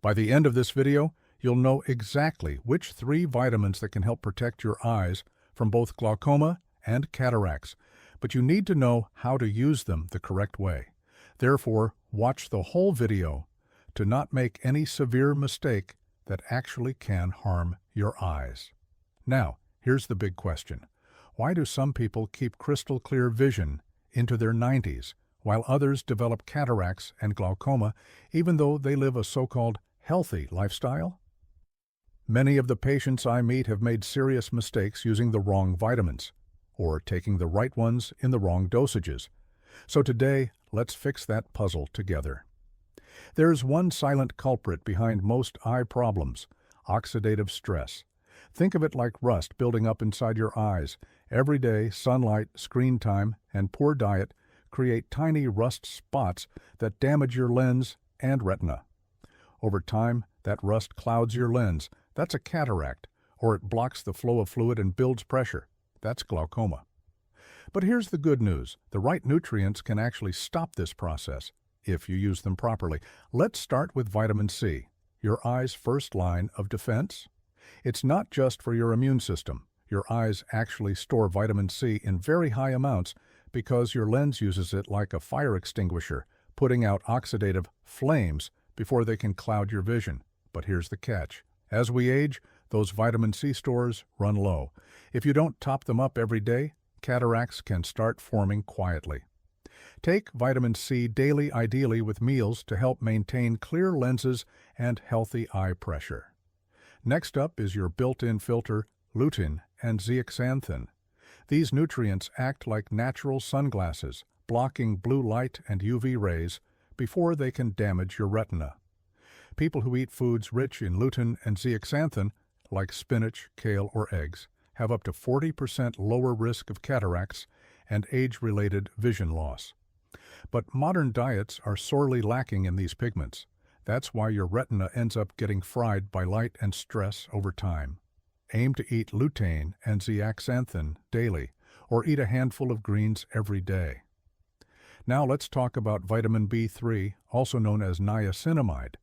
By the end of this video, you'll know exactly which 3 vitamins that can help protect your eyes from both glaucoma and cataracts, but you need to know how to use them the correct way. Therefore, watch the whole video to not make any severe mistake that actually can harm your eyes. Now, here's the big question. Why do some people keep crystal clear vision into their 90s, while others develop cataracts and glaucoma even though they live a so-called healthy lifestyle? Many of the patients I meet have made serious mistakes using the wrong vitamins, or taking the right ones in the wrong dosages. So today, let's fix that puzzle together. There's one silent culprit behind most eye problems: oxidative stress. Think of it like rust building up inside your eyes. Every day, sunlight, screen time, and poor diet create tiny rust spots that damage your lens and retina. Over time, that rust clouds your lens. That's a cataract, or it blocks the flow of fluid and builds pressure. That's glaucoma. But here's the good news. The right nutrients can actually stop this process if you use them properly. Let's start with vitamin C, your eye's first line of defense. It's not just for your immune system. Your eyes actually store vitamin C in very high amounts because your lens uses it like a fire extinguisher, putting out oxidative flames before they can cloud your vision. But here's the catch. As we age, those vitamin C stores run low. If you don't top them up every day, cataracts can start forming quietly. Take vitamin C daily, ideally with meals, to help maintain clear lenses and healthy eye pressure. Next up is your built-in filter, Lutein Zeaxanthin. These nutrients act like natural sunglasses, blocking blue light and UV rays before they can damage your retina. People who eat foods rich in lutein and zeaxanthin, like spinach, kale, or eggs, have up to 40% lower risk of cataracts and age-related vision loss. But modern diets are sorely lacking in these pigments. That's why your retina ends up getting fried by light and stress over time. Aim to eat lutein and zeaxanthin daily, or eat a handful of greens every day. Now let's talk about vitamin B3, also known as niacinamide.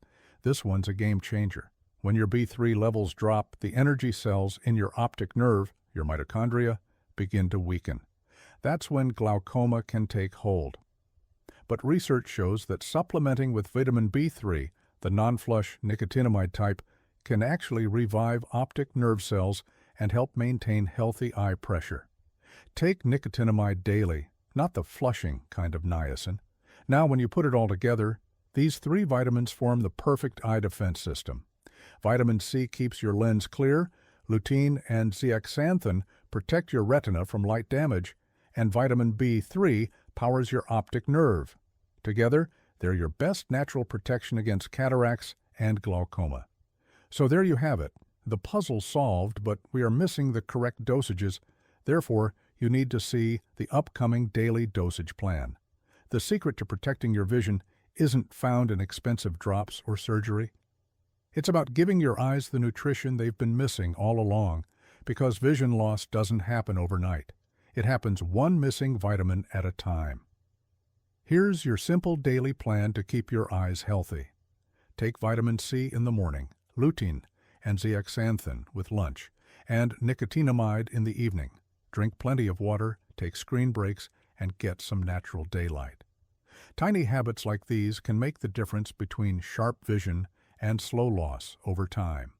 This one's a game changer. When your B3 levels drop, the energy cells in your optic nerve, your mitochondria, begin to weaken. That's when glaucoma can take hold. But research shows that supplementing with vitamin B3, the non-flush nicotinamide type, can actually revive optic nerve cells and help maintain healthy eye pressure. Take nicotinamide daily, not the flushing kind of niacin. Now, when you put it all together, these 3 vitamins form the perfect eye defense system. Vitamin C keeps your lens clear, lutein and zeaxanthin protect your retina from light damage, and vitamin B3 powers your optic nerve. Together, they're your best natural protection against cataracts and glaucoma. So there you have it. The puzzle solved, but we are missing the correct dosages. Therefore, you need to see the upcoming daily dosage plan. The secret to protecting your vision isn't found in expensive drops or surgery. It's about giving your eyes the nutrition they've been missing all along, because vision loss doesn't happen overnight. It happens one missing vitamin at a time. Here's your simple daily plan to keep your eyes healthy. Take vitamin C in the morning, lutein and zeaxanthin with lunch, and nicotinamide in the evening. Drink plenty of water, take screen breaks, and get some natural daylight. Tiny habits like these can make the difference between sharp vision and slow loss over time.